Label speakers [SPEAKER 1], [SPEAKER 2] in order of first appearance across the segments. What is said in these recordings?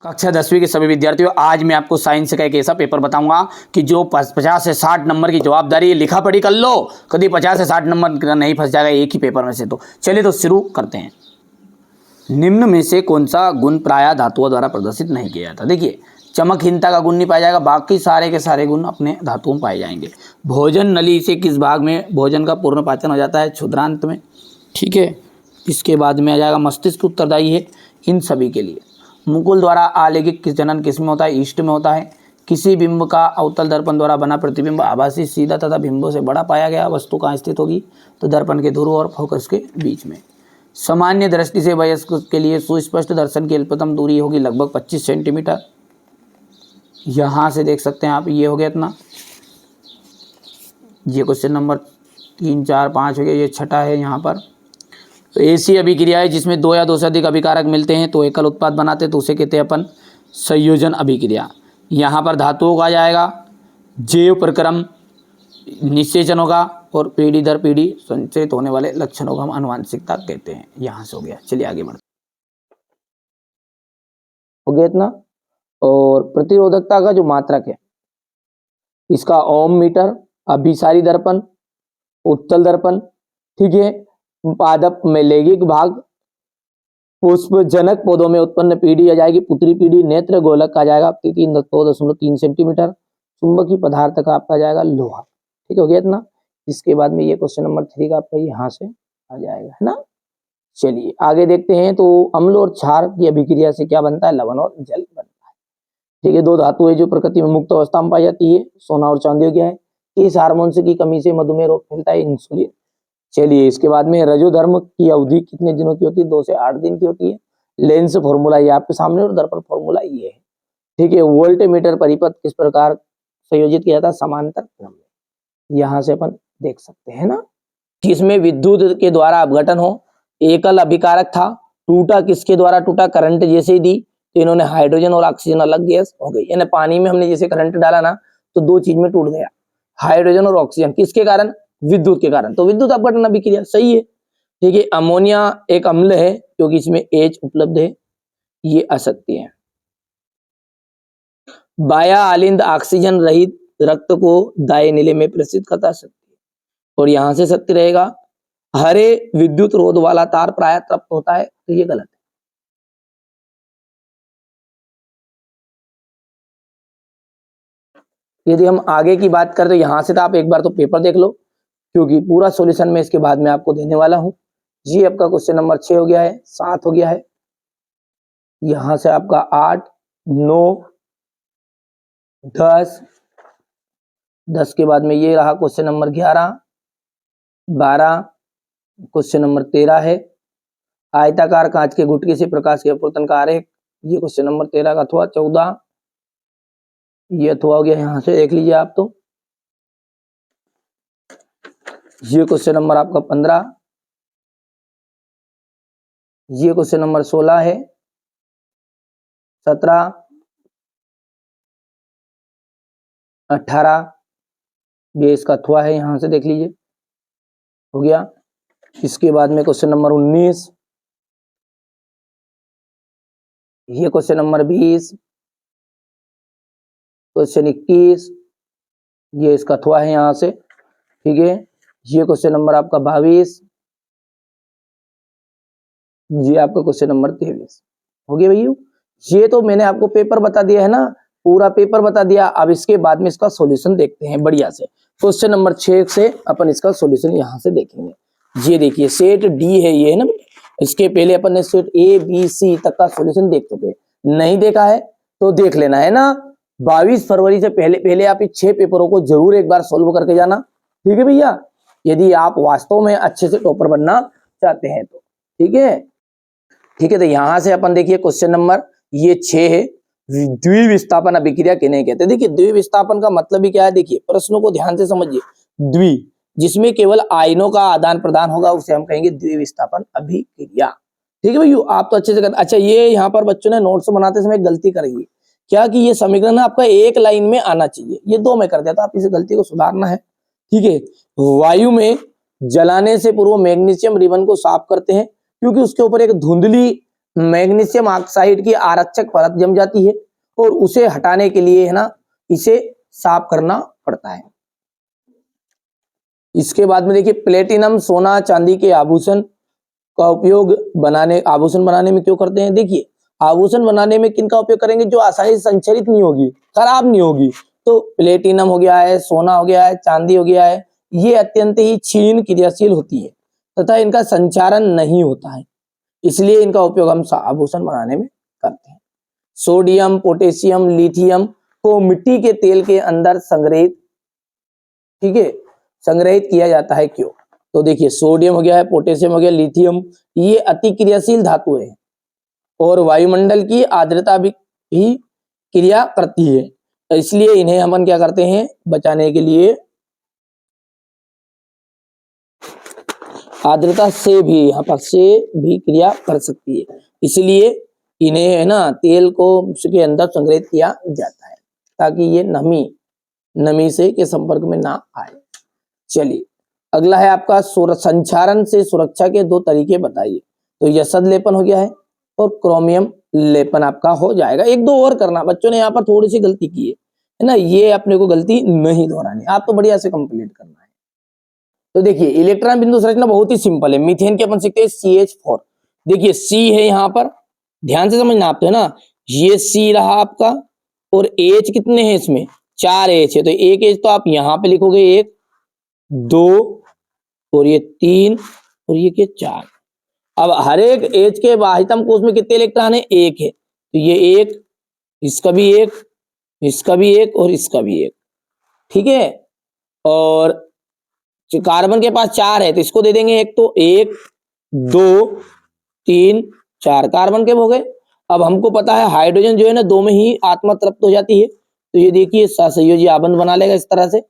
[SPEAKER 1] कक्षा 10वीं के सभी विद्यार्थियों, आज मैं आपको साइंस का एक ऐसा पेपर बताऊंगा कि जो 50 से 60 नंबर की जवाबदारी लिखा पढ़ी कर लो, कभी 50 से 60 नंबर का नहीं फंस जाएगा एक ही पेपर में से। तो चलिए तो शुरू करते हैं। निम्न में से कौन सा गुण प्रायः धातुओं द्वारा प्रदर्शित नहीं किया जाता? देखिए, चमकहीनता का गुण नहीं पाया जाएगा, बाकी सारे के सारे गुण अपने धातुओं में पाए जाएंगे। भोजन नली से किस भाग में भोजन का पूर्ण पाचन हो जाता है? क्षुद्रांत में। ठीक है, इसके बाद में आ जाएगा मस्तिष्क उत्तरदायी है इन सभी के लिए। मुकुल द्वारा आलेखित जनन किस में होता है? ईस्ट में होता है। किसी बिंब का अवतल दर्पण द्वारा बना प्रतिबिंब आभासी सीधा तथा बिंबों से बड़ा पाया गया वस्तु कहाँ स्थित होगी? तो दर्पण के ध्रुव और फोकस के बीच में। सामान्य दृष्टि से वयस्क के लिए सुस्पष्ट दर्शन की अल्पतम दूरी होगी लगभग 25 सेंटीमीटर। यहाँ से देख सकते हैं आप, ये हो गया इतना। ये क्वेश्चन नंबर 3, 4, 5 हो गया, ये छठा है यहाँ पर। तो ऐसी अभिक्रिया है जिसमें दो या दो से अधिक अभिकारक मिलते हैं तो एकल उत्पाद बनाते हैं, तो उसे कहते हैं अपन संयोजन अभिक्रिया। यहाँ पर धातुओं का आ जाएगा, जैव प्रक्रम निषेचन होगा और पीढ़ी दर पीढ़ी संचरित होने वाले लक्षणों को हम आनुवंशिकता कहते हैं। यहाँ से हो गया। चलिए आगे बढ़ते हो गया इतना। और प्रतिरोधकता का जो मात्रक है इसका ओम मीटर, अभिसारी दर्पण, उत्तल दर्पण, ठीक है, पादप में लैंगिक भाग, पुष्पजनक पौधों में उत्पन्न पीढ़ी आ जाएगी पुत्री पीढ़ी, नेत्र गोलक आ जाएगा 3.3 सेंटीमीटर, चुंबकीय पदार्थ का आपका जाएगा लोहा। ठीक हो गया इतना। इसके बाद में ये क्वेश्चन नंबर 3 का आपका यहाँ से आ जाएगा, है ना। चलिए आगे देखते हैं। तो अम्ल और क्षार की अभिक्रिया से क्या बनता है? लवण और जल बनता है। ठीक है, दो धातु है जो प्रकृति में मुक्त अवस्था में पाई जाती है, सोना और चांदी हो गया है। किस हार्मोन की कमी से मधुमेह रोग फैलता है? इंसुलिन। चलिए इसके बाद में रजोधर्म की अवधि कितने दिनों की होती है? 2 से 8 दिन की होती है। लेंस फॉर्मूला ये आपके सामने और दर्पण फॉर्मूला ये है। ठीक है, वोल्टमीटर परिपथ किस प्रकार संयोजित किया जाता है? समांतर क्रम में। यहाँ से अपन देख सकते हैं ना, किसमें विद्युत के द्वारा अपघटन हो, एकल अभिकारक था, टूटा किसके द्वारा टूटा? करंट जैसे ही दी तो इन्होंने हाइड्रोजन और ऑक्सीजन अलग गैस हो गई। यानी पानी में हमने जैसे करंट डाला ना तो दो चीज में टूट गया, हाइड्रोजन और ऑक्सीजन। किसके कारण? विद्युत के कारण। तो विद्युत अपघटन अभिक्रिया सही है। ठीक है, अमोनिया एक अम्ल है क्योंकि इसमें H उपलब्ध है, ये असत्य है। बाया आलिंद ऑक्सीजन रहित रक्त को दाएं नीले में प्रसिद्ध करता सत्य है। और यहां से सत्य रहेगा, हरे विद्युत रोध वाला तार प्रायः तृप्त होता है, तो ये गलत है। यदि हम आगे की बात करें तो यहां से तो आप एक बार तो पेपर देख लो क्योंकि पूरा सॉल्यूशन मैं इसके बाद में आपको देने वाला हूं। जी आपका क्वेश्चन नंबर 6 हो गया है, 7 हो गया है, यहां से आपका 8, 9, 10 के बाद में ये रहा क्वेश्चन नंबर 11, 12, क्वेश्चन नंबर 13 है। आयताकार कांच के गुटके से प्रकाश के अपवर्तन का आरेख, ये क्वेश्चन नंबर 13 का अथवा 14, ये अथवा हो गया, यहां से देख लीजिए आप। तो ये क्वेश्चन नंबर आपका 15, ये क्वेश्चन नंबर 16 है, 17, 18, ये इसका अथवा है, यहां से देख लीजिए, हो गया। इसके बाद में क्वेश्चन नंबर 19, ये क्वेश्चन नंबर 20, क्वेश्चन 21, ये इसका अथवा है यहां से। ठीक है, ये क्वेश्चन नंबर आपका 22, ये आपका क्वेश्चन नंबर 23 हो गया भैया। ये तो मैंने आपको पेपर बता दिया है ना, पूरा पेपर बता दिया। अब इसके बाद में इसका सॉल्यूशन देखते हैं बढ़िया से। क्वेश्चन नंबर 6 से अपन इसका सॉल्यूशन यहां से देखेंगे। ये देखिए सेट डी है ये, है ना। इसके पहले अपन ने सेट ए बी सी तक का सॉल्यूशन देख चुके, नहीं देखा है तो देख लेना, है ना। 22 फरवरी से पहले आप इस 6 पेपरों को जरूर एक बार सोल्व करके जाना। ठीक है भैया, यदि आप वास्तव में अच्छे से टॉपर बनना चाहते हैं तो। ठीक है, ठीक है। तो यहां से अपन देखिए क्वेश्चन नंबर ये 6 है, द्विविस्थापन अभिक्रिया किन्हें कहते हैं? देखिए द्विविस्थापन का मतलब ही क्या है, देखिए प्रश्नों को ध्यान से समझिए। द्वि जिसमें केवल आयनों का आदान प्रदान होगा उसे हम कहेंगे द्विविस्थापन अभिक्रिया। ठीक है भैया, आप तो अच्छे से करते। अच्छा, ये यहाँ पर बच्चों ने नोट्स बनाते समय गलती करी है क्या कि ये समीकरण आपका एक लाइन में आना चाहिए, ये 2 में कर दिया, तो आप इस गलती को सुधारना है। ठीक है, वायु में जलाने से पूर्व मैग्नीशियम रिबन को साफ करते हैं क्योंकि उसके ऊपर एक धुंधली मैग्नीशियम ऑक्साइड की आरक्षक परत जम जाती है और उसे हटाने के लिए है ना इसे साफ करना पड़ता है। इसके बाद में देखिए प्लेटिनम सोना चांदी के आभूषण का उपयोग आभूषण बनाने में क्यों करते हैं? देखिए आभूषण बनाने में किनका उपयोग करेंगे? जो आसानी से संक्षरित नहीं होगी, खराब नहीं होगी। तो प्लेटिनम हो गया है, सोना हो गया है, चांदी हो गया है, ये अत्यंत ही क्षीण क्रियाशील होती है तथा इनका संचारण नहीं होता है, इसलिए इनका उपयोग हम आभूषण बनाने में करते हैं। सोडियम, पोटेशियम, लिथियम को मिट्टी के तेल के अंदर संग्रहित, ठीक है, संग्रहित किया जाता है क्यों? तो देखिए सोडियम हो गया है, पोटेशियम हो गया, लिथियम, ये अति क्रियाशील धातु है और वायुमंडल की आर्द्रता भी क्रिया करती है, तो इसलिए इन्हें हम क्या करते हैं? बचाने के लिए आर्द्रता से भी, यहाँ पर से भी क्रिया कर सकती है, इसलिए इन्हें है ना तेल को के अंदर संग्रहित किया जाता है ताकि ये नमी से के संपर्क में ना आए। चलिए अगला है आपका संचारण से सुरक्षा के 2 तरीके बताइए। तो यसद लेपन हो गया है और क्रोमियम लेपन आपका हो जाएगा। 1-2 और करना, बच्चों ने यहाँ पर थोड़ी सी गलती की है ना, ये अपने को गलती नहीं दोहरानी, आप तो बढ़िया से कंप्लीट करना है। तो देखिए इलेक्ट्रॉन बिंदु संरचना बहुत ही सिंपल है। मीथेन के अपन सीखते हैं CH4। देखिए C है यहाँ पर, ध्यान से समझना आप, तो है ना, ये C रहा आपका और H कितने हैं इसमें? 4 H है, तो एक H तो आप यहाँ पे लिखोगे 1, 2 और ये 3 और ये क्या 4। अब हर एक H के बाह्यतम कोश में कितने इलेक्ट्रॉन है? 1 है, तो ये 1, इसका भी 1, इसका भी 1 और इसका भी 1, ठीक है। और कार्बन के पास 4 है तो इसको दे देंगे 1, तो 1, 2, 3, 4 कार्बन के हो गए। अब हमको पता है हाइड्रोजन जो है ना 2 में ही आत्मा तृप्त हो जाती है, तो ये देखिए सहसंयोजी आबंध बना लेगा इस तरह से।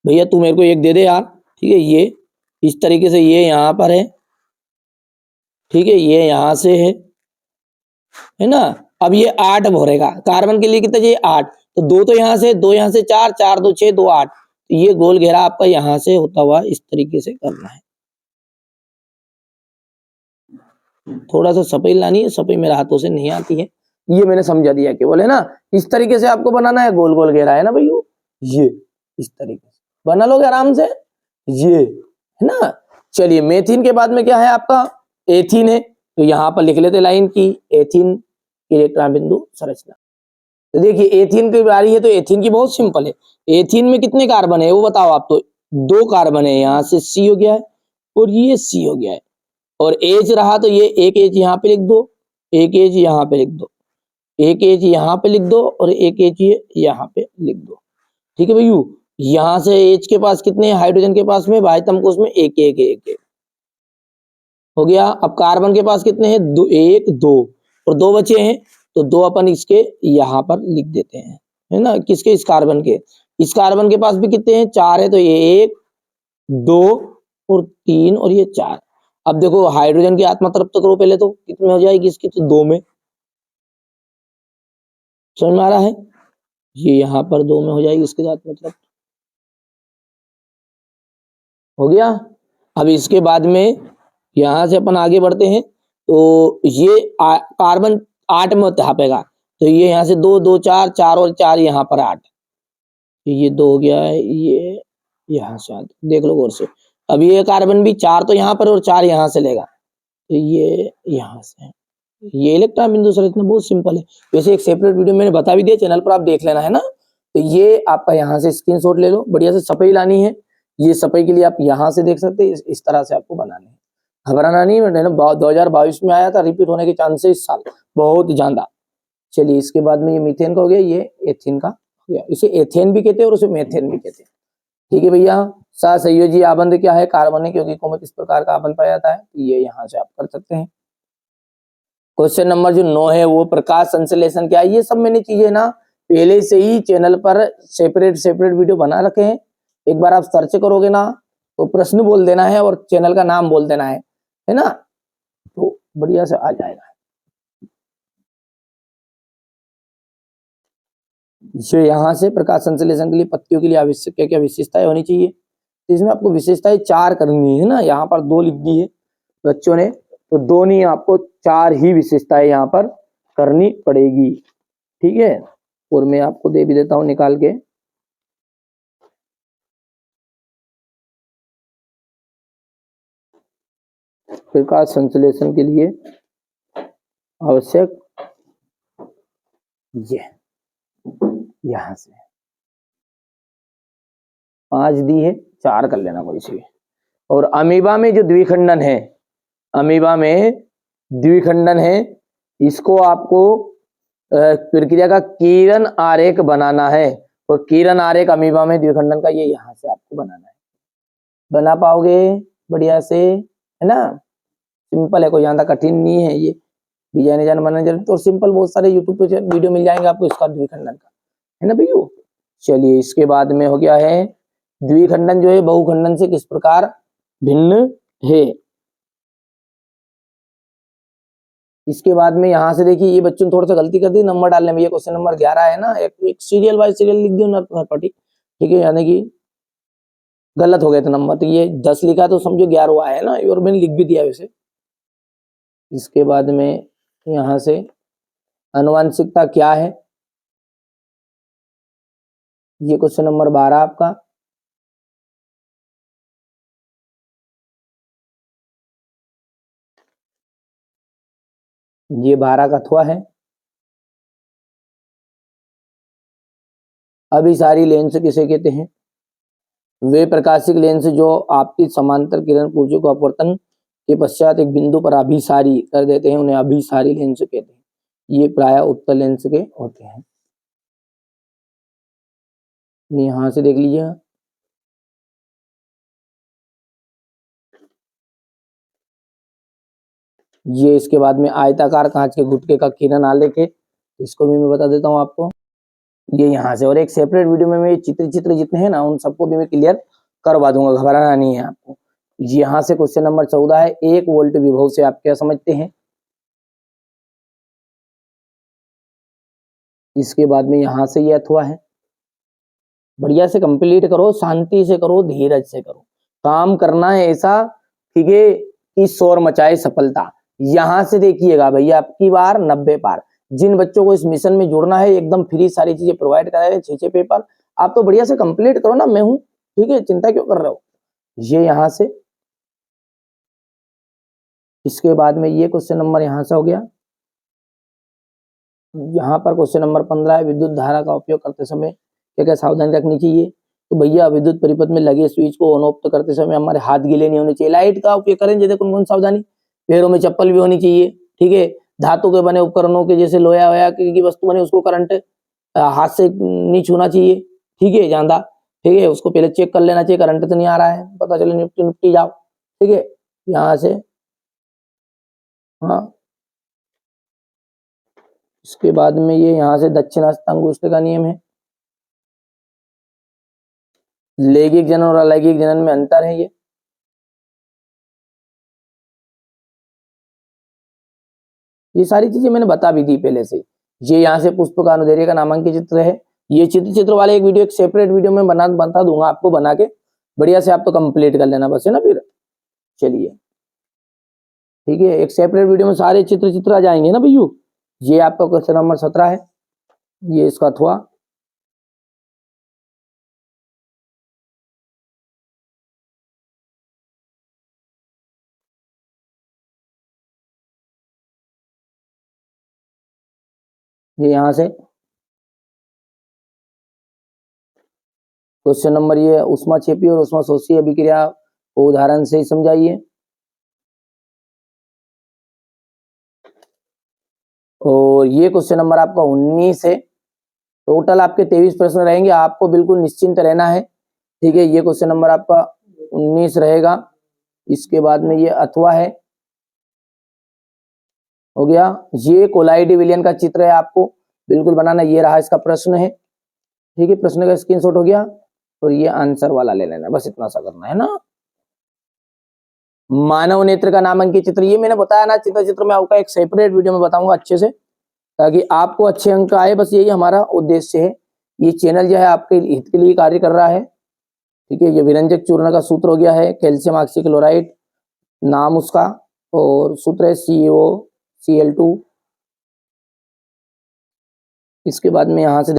[SPEAKER 1] भैया तू मेरे को 1 दे दे यार, ठीक है, ये इस तरीके से ये यहाँ पर है, ठीक है, ये यहाँ से है ना। अब ये 8 भरेगा, कार्बन के लिए कितना चाहिए? 8, तो 2 तो यहाँ से, 2 यहाँ से, 4, 4 2 6 2 8, तो ये गोल घेरा आपका यहाँ से होता हुआ इस तरीके से करना है। थोड़ा सा सफाई लानी है, सफाई मेरे हाथों से नहीं आती है, ये मैंने समझा दिया केवल, है ना। इस तरीके से आपको बनाना है, गोल गोल घेरा है ना भैया, ये इस तरीके से बना लोगे आराम से, ये है ना। चलिए मेथिन के बाद में क्या है आपका? एथिन है, तो यहाँ पर लिख लेते लाइन की एथिन इलेक्ट्रॉन बिंदु संरचना। तो देखिए एथिन की बारी है, तो एथिन की बहुत सिंपल है। एथिन में कितने कार्बन है वो बताओ आप? तो 2 कार्बन है, यहाँ से C हो गया है और ये C हो गया है, और H रहा तो ये एक H यहाँ पे लिख दो, एक H यहाँ पे लिख दो, एक H यहाँ पे लिख दो और एक H यहाँ पे लिख दो, ठीक है भैया। यहाँ से H के पास कितने हाइड्रोजन के पास में बाह्यतम कोश में? 1 1 1 1 हो गया। अब कार्बन के पास कितने हैं? 2 1 2 और 2 बचे हैं, तो 2 अपन इसके यहाँ पर लिख देते हैं, है ना। किसके? इस कार्बन के। इस कार्बन के पास भी कितने हैं? 4 है, तो ये 1 2 और 3 और ये 4। अब देखो हाइड्रोजन की आत्मा तृप्त करो पहले, तो कितने हो जाएगी इसकी? तो 2 में, समझ में आ रहा है? ये यहाँ पर 2 में हो जाएगी इसके आत्मा तृप्त, हो गया। अब इसके बाद में यहाँ से अपन आगे बढ़ते हैं, तो ये कार्बन 8 में छापेगा, तो ये यहाँ से 2 2 4 4 और 4 यहाँ पर 8, ये 2 हो गया है, ये यहाँ से 8, देख लो गौर से। अब ये कार्बन भी 4 तो यहाँ पर और 4 यहाँ से लेगा, तो ये यहाँ से। ये इलेक्ट्रॉन बिंदु संरचना बहुत सिंपल है, वैसे एक सेपरेट वीडियो मैंने बता भी दिया, चैनल पर आप देख लेना, है ना। तो ये आपका यहाँ से स्क्रीनशॉट ले लो, बढ़िया से सफाई लानी है। ये सफाई के लिए आप यहाँ से देख सकते हैं, इस तरह से आपको बनानी है, घबराना नहीं है ना। 2022 में आया था, रिपीट होने के चांसेस इस साल बहुत ज्यादा। चलिए इसके बाद में ये मीथेन का हो गया, ये एथिन का हो गया। इसे एथेन भी कहते हैं और उसे मेथेन भी कहते हैं, ठीक है भैया। सहसंयोजी आबंध क्या है? कार्बनिक यौगिकों में किस प्रकार का आबंध पाया जाता है? ये यहाँ से आप कर सकते हैं। क्वेश्चन नंबर जो 9 है वो प्रकाश संश्लेषण क्या है? ये सब मैंने चीजें ना पहले से ही चैनल पर सेपरेट वीडियो बना रखे हैं, एक बार आप सर्च करोगे ना तो प्रश्न बोल देना है और चैनल का नाम बोल देना है ना, तो बढ़िया से आ जाएगा। जो यहाँ से प्रकाश संश्लेषण के लिए पत्तियों के लिए आवश्यक क्या क्या विशेषताएं होनी चाहिए? तो इसमें आपको विशेषताएं 4 करनी है ना, यहाँ पर 2 लिख दी है बच्चों ने, तो 2 नहीं आपको 4 ही विशेषताएं यहाँ पर करनी पड़ेगी, ठीक है। और मैं आपको दे भी देता हूं निकाल के। प्रकाश संश्लेषण के लिए आवश्यक ये यहां से 5 दी है, 4 कर लेना कोई सी। और अमीबा में जो द्विखंडन है, अमीबा में द्विखंडन है, इसको आपको प्रक्रिया का किरण आरेख बनाना है। और किरण आरेख अमीबा में द्विखंडन का ये यहां से आपको बनाना है। बना पाओगे बढ़िया से, है ना। सिंपल है, कोई ज्यादा कठिन नहीं है ये। डिजाइन डिजाइन बनाना तो सिंपल, बहुत सारे यूट्यूब पे वीडियो मिल जाएंगे आपको इसका द्विखंडन का, है ना भैया। चलिए इसके बाद में हो गया है द्विखंडन जो है बहुखंडन से किस प्रकार भिन्न है। इसके बाद में यहां से देखिए, ये बच्चों ने थोड़ा सा गलती कर दी नंबर डालने में। ये क्वेश्चन नंबर 11 है ना, एक सीरियल बाय सीरियल लिख दिया थर्ड पार्टी, ठीक है, यानी कि गलत हो गया था नंबर। तो ये 10 लिखा तो समझो 11 है ना, और मैंने लिख भी दिया वैसे। इसके बाद में यहां से आनुवंशिकता क्या है, ये क्वेश्चन नंबर 12 आपका। ये 12 का अथवा है। अभिसारी लेंस किसे कहते हैं? वे प्रकाशिक लेंस जो आपकी समांतर किरण पुंजों को अपवर्तन के पश्चात एक बिंदु पर अभिसारी कर देते हैं, उन्हें अभिसारी लेंस कहते हैं। ये प्राय उत्तल लेंस के होते हैं। यहां से देख लीजिए, ये इसके बाद में आयताकार कांच के गुटके का किरण आलेख है, इसको भी मैं बता देता हूं आपको। ये यहाँ से, और एक सेपरेट वीडियो में मैं चित्र जितने हैं ना उन सबको भी मैं क्लियर करवा दूंगा, घबराना नहीं है आपको। यहाँ से क्वेश्चन नंबर 14 है, 1 वोल्ट विभव से आप क्या समझते हैं। इसके बाद में यहाँ से ये अथवा है। बढ़िया से कंप्लीट करो, शांति से करो, धीरज से करो, काम करना है ऐसा, ठीक है, कि शोर मचाए सफलता। यहां से देखिएगा भैया, आपकी बार 90 पार। जिन बच्चों को इस मिशन में जुड़ना है, एकदम फ्री सारी चीजें प्रोवाइड करा रहे हैं, 6 पेपर आप तो बढ़िया से कंप्लीट करो ना, मैं हूं, ठीक है, चिंता क्यों कर रहे हो। ये यहां से, इसके बाद में ये क्वेश्चन नंबर यहां से हो गया। यहाँ पर क्वेश्चन नंबर 15 है, विद्युत धारा का उपयोग करते समय क्या क्या सावधानी रखनी चाहिए। तो भैया विद्युत परिपथ में लगे स्विच को ऑन ऑफ करते समय हमारे हाथ गीले नहीं होने चाहिए। लाइट का उपयोग करें जैसे कौन कौन सावधानी, पैरों में चप्पल भी होनी चाहिए, ठीक है। धातु के बने उपकरणों के जैसे लोहा वोया की वस्तु बने, उसको करंट हाथ से नहीं छूना चाहिए, ठीक है, ज्यादा, ठीक है। उसको पहले चेक कर लेना चाहिए, करंट तो नहीं आ रहा है, पता चले निपटी निपटी जाओ, ठीक है। यहाँ से हाँ, इसके बाद में ये यहाँ से दक्षिणास्थ अंगुष्ठ का नियम है। लैंगिक जनन और अलैंगिक जनन में अंतर है। ये सारी चीजें मैंने बता भी दी पहले से। ये यहाँ से पुष्प का अनुदैर्ध्य का नामांकित चित्र है। ये चित्र वाले एक वीडियो, एक सेपरेट वीडियो में बता दूंगा आपको, बना के बढ़िया से आप तो कंप्लीट कर लेना बस, है ना। फिर चलिए ठीक है, एक सेपरेट वीडियो में सारे चित्र आ जाएंगे ना भैया। ये आपका क्वेश्चन नंबर 17 है, ये इसका अथवा। ये यहां से क्वेश्चन नंबर, ये उष्मा छेपी और उष्मा शोषी अभिक्रिया को उदाहरण से ही समझाइए। और ये क्वेश्चन नंबर आपका 19 है। टोटल आपके 23 प्रश्न रहेंगे, आपको बिल्कुल निश्चिंत रहना है, ठीक है। ये क्वेश्चन नंबर आपका 19 रहेगा। इसके बाद में ये अथवा है, हो गया। ये कोलाइडी विलियन का चित्र है, आपको बिल्कुल बनाना। ये रहा इसका प्रश्न है, ठीक है, प्रश्न का स्क्रीनशॉट हो गया। और ये आंसर वाला ले लेना, बस इतना सा करना है ना। मानव नेत्र का नामांकित चित्र, ये मैंने बताया ना, चित्र में आपका एक सेपरेट वीडियो में बताऊंगा अच्छे से, ताकि आपको अच्छे अंक आए, बस यही हमारा उद्देश्य है। ये चैनल जो है आपके हित के लिए कार्य कर रहा है, ठीक है। ये विरंजक चूर्ण का सूत्र हो गया है, कैल्शियम ऑक्सीक्लोराइड नाम उसका, और सूत्र है Cl2। इसके बाद में यहाँ से